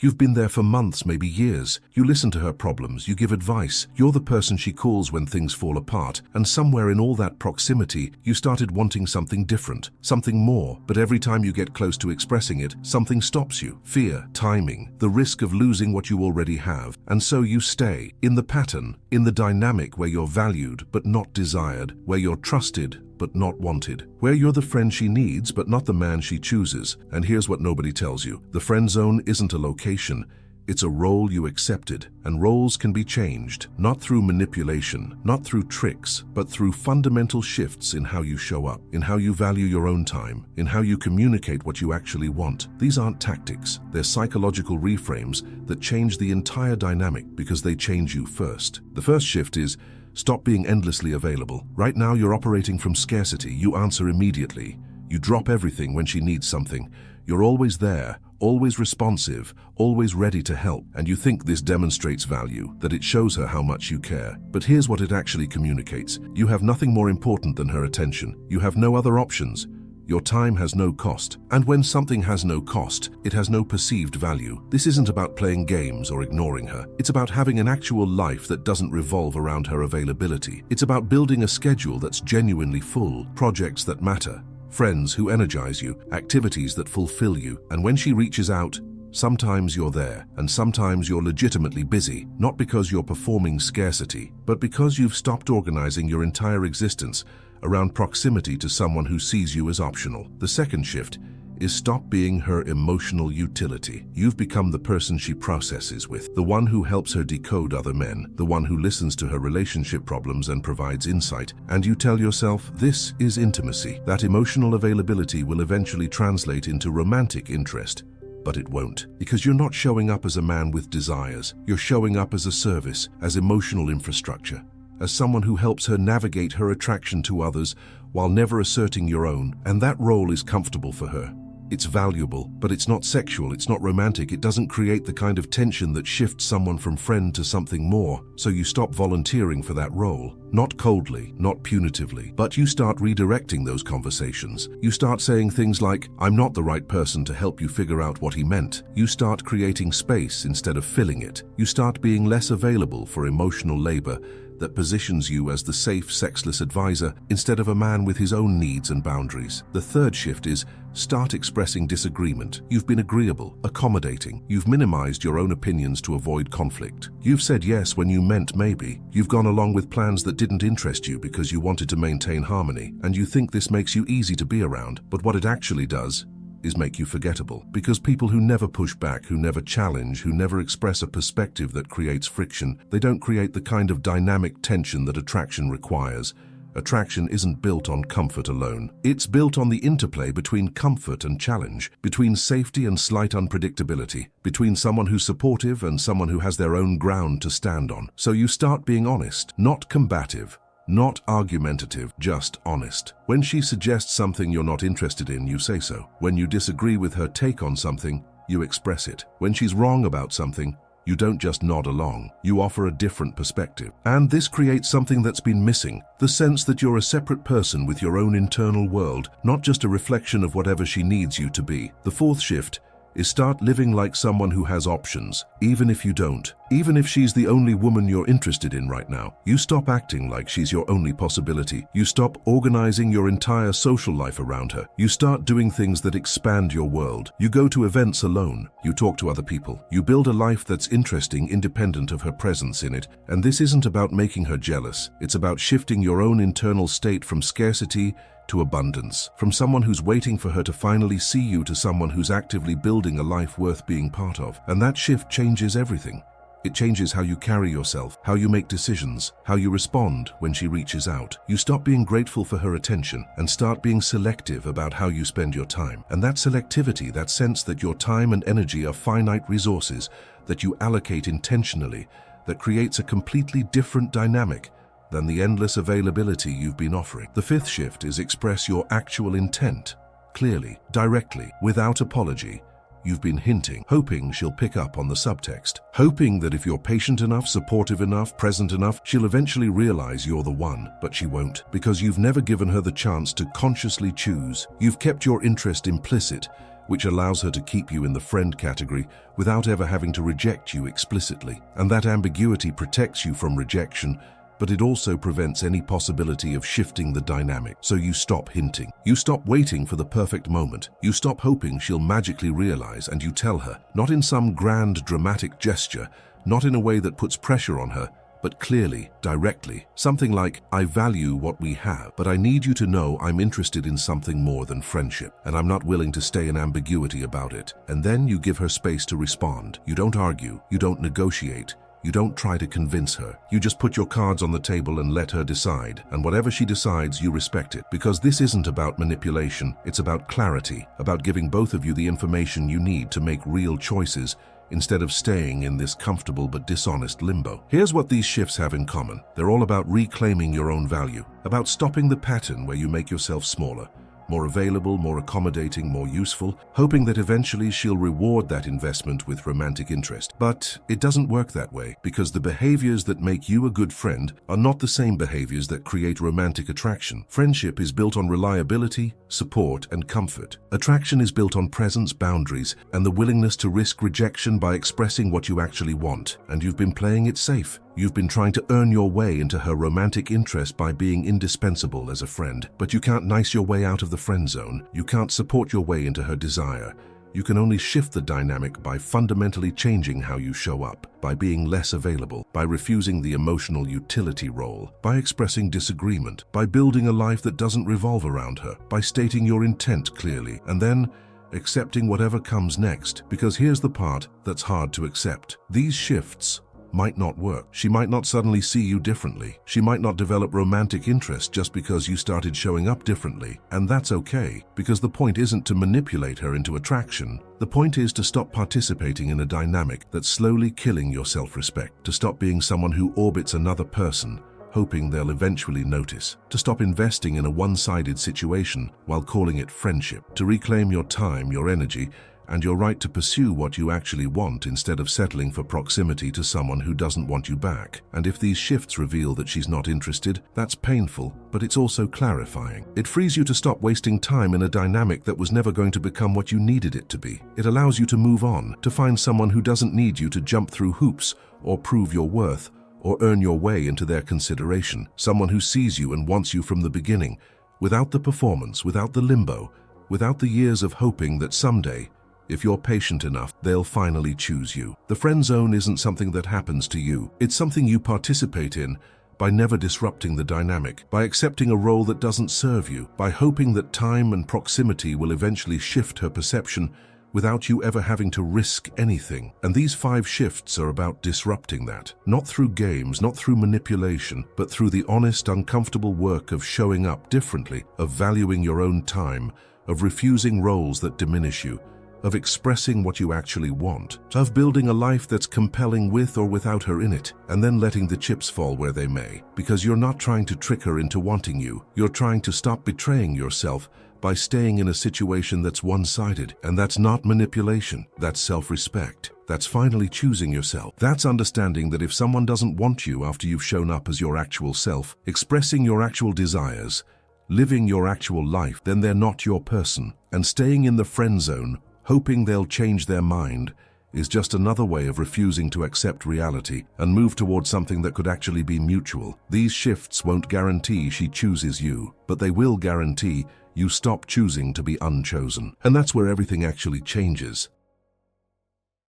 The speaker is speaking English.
You've been there for months, maybe years. You listen to her problems, you give advice. You're the person she calls when things fall apart. And somewhere in all that proximity, you started wanting something different, something more. But every time you get close to expressing it, something stops you. Fear, timing, the risk of losing what you already have. And so you stay in the pattern, in the dynamic where you're valued but not desired, where you're trusted but not wanted, where you're the friend she needs but not the man she chooses. And here's what nobody tells you. The friend zone isn't a location, it's a role you accepted. And roles can be changed, not through manipulation, not through tricks, but through fundamental shifts in how you show up, in how you value your own time, in how you communicate what you actually want. These aren't tactics, they're psychological reframes that change the entire dynamic because they change you first. The first shift is stop being endlessly available. Right now you're operating from scarcity. You answer immediately. You drop everything when she needs something. You're always there, always responsive, always ready to help. And you think this demonstrates value, that it shows her how much you care. But here's what it actually communicates. You have nothing more important than her attention. You have no other options. Your time has no cost. And when something has no cost, it has no perceived value. This isn't about playing games or ignoring her. It's about having an actual life that doesn't revolve around her availability. It's about building a schedule that's genuinely full, projects that matter, friends who energize you, activities that fulfill you. And when she reaches out, sometimes you're there, and sometimes you're legitimately busy, not because you're performing scarcity, but because you've stopped organizing your entire existence around proximity to someone who sees you as optional. The second shift is stop being her emotional utility. You've become the person she processes with, the one who helps her decode other men, the one who listens to her relationship problems and provides insight. And you tell yourself, this is intimacy. That emotional availability will eventually translate into romantic interest. But it won't, because you're not showing up as a man with desires. You're showing up as a service, as emotional infrastructure, as someone who helps her navigate her attraction to others while never asserting your own. And that role is comfortable for her. It's valuable, but it's not sexual, it's not romantic, it doesn't create the kind of tension that shifts someone from friend to something more. So you stop volunteering for that role. Not coldly, not punitively, but you start redirecting those conversations. You start saying things like, I'm not the right person to help you figure out what he meant. You start creating space instead of filling it. You start being less available for emotional labor that positions you as the safe, sexless advisor instead of a man with his own needs and boundaries. The third shift is start expressing disagreement. You've been agreeable, accommodating. You've minimized your own opinions to avoid conflict. You've said yes when you meant maybe. You've gone along with plans that didn't interest you because you wanted to maintain harmony. And you think this makes you easy to be around. But what it actually does is make you forgettable. Because people who never push back, who never challenge, who never express a perspective that creates friction, they don't create the kind of dynamic tension that attraction requires. Attraction isn't built on comfort alone. It's built on the interplay between comfort and challenge, between safety and slight unpredictability, between someone who's supportive and someone who has their own ground to stand on. So you start being honest, not combative, not argumentative, just honest. When she suggests something you're not interested in, you say so. When you disagree with her take on something, you express it. When she's wrong about something, you don't just nod along, you offer a different perspective. And this creates something that's been missing, the sense that you're a separate person with your own internal world, not just a reflection of whatever she needs you to be. The fourth shift is start living like someone who has options, even if you don't. Even if she's the only woman you're interested in right now, you stop acting like she's your only possibility. You stop organizing your entire social life around her. You start doing things that expand your world. You go to events alone. You talk to other people. You build a life that's interesting, independent of her presence in it. And this isn't about making her jealous. It's about shifting your own internal state from scarcity to abundance, from someone who's waiting for her to finally see you to someone who's actively building a life worth being part of. And that shift changes everything. It changes how you carry yourself, how you make decisions, how you respond when she reaches out. You stop being grateful for her attention and start being selective about how you spend your time. And that selectivity, that sense that your time and energy are finite resources that you allocate intentionally, that creates a completely different dynamic than the endless availability you've been offering. The fifth shift is express your actual intent, clearly, directly, without apology. You've been hinting, hoping she'll pick up on the subtext, hoping that if you're patient enough, supportive enough, present enough, she'll eventually realize you're the one. But she won't, because you've never given her the chance to consciously choose. You've kept your interest implicit, which allows her to keep you in the friend category without ever having to reject you explicitly. And that ambiguity protects you from rejection, but it also prevents any possibility of shifting the dynamic. So you stop hinting. You stop waiting for the perfect moment. You stop hoping she'll magically realize, and you tell her, not in some grand dramatic gesture, not in a way that puts pressure on her, but clearly, directly. Something like, I value what we have, but I need you to know I'm interested in something more than friendship, and I'm not willing to stay in ambiguity about it. And then you give her space to respond. You don't argue. You don't negotiate. You don't try to convince her. You just put your cards on the table and let her decide. And whatever she decides, you respect it. Because this isn't about manipulation. It's about clarity, about giving both of you the information you need to make real choices, instead of staying in this comfortable but dishonest limbo. Here's what these shifts have in common. They're all about reclaiming your own value, about stopping the pattern where you make yourself smaller, more available, more accommodating, more useful, hoping that eventually she'll reward that investment with romantic interest. But it doesn't work that way, because the behaviors that make you a good friend are not the same behaviors that create romantic attraction. Friendship is built on reliability, support, and comfort. Attraction is built on presence, boundaries, and the willingness to risk rejection by expressing what you actually want. And you've been playing it safe. You've been trying to earn your way into her romantic interest by being indispensable as a friend. But you can't nice your way out of the friend zone. You can't support your way into her desire. You can only shift the dynamic by fundamentally changing how you show up, by being less available, by refusing the emotional utility role, by expressing disagreement, by building a life that doesn't revolve around her, by stating your intent clearly, and then accepting whatever comes next. Because here's the part that's hard to accept. These shifts might not work. She might not suddenly see you differently. She might not develop romantic interest just because you started showing up differently. And that's okay, because the point isn't to manipulate her into attraction. The point is to stop participating in a dynamic that's slowly killing your self-respect, to stop being someone who orbits another person, hoping they'll eventually notice, to stop investing in a one-sided situation while calling it friendship, to reclaim your time, your energy, and your right to pursue what you actually want instead of settling for proximity to someone who doesn't want you back. And if these shifts reveal that she's not interested, that's painful, but it's also clarifying. It frees you to stop wasting time in a dynamic that was never going to become what you needed it to be. It allows you to move on, to find someone who doesn't need you to jump through hoops or prove your worth or earn your way into their consideration. Someone who sees you and wants you from the beginning, without the performance, without the limbo, without the years of hoping that someday, if you're patient enough, they'll finally choose you. The friend zone isn't something that happens to you. It's something you participate in by never disrupting the dynamic, by accepting a role that doesn't serve you, by hoping that time and proximity will eventually shift her perception without you ever having to risk anything. And these 5 shifts are about disrupting that. Not through games, not through manipulation, but through the honest, uncomfortable work of showing up differently, of valuing your own time, of refusing roles that diminish you, of expressing what you actually want, of building a life that's compelling with or without her in it, and then letting the chips fall where they may. Because you're not trying to trick her into wanting you. You're trying to stop betraying yourself by staying in a situation that's one-sided. And that's not manipulation. That's self-respect. That's finally choosing yourself. That's understanding that if someone doesn't want you after you've shown up as your actual self, expressing your actual desires, living your actual life, then they're not your person. And staying in the friend zone, hoping they'll change their mind, is just another way of refusing to accept reality and move towards something that could actually be mutual. These shifts won't guarantee she chooses you, but they will guarantee you stop choosing to be unchosen. And that's where everything actually changes.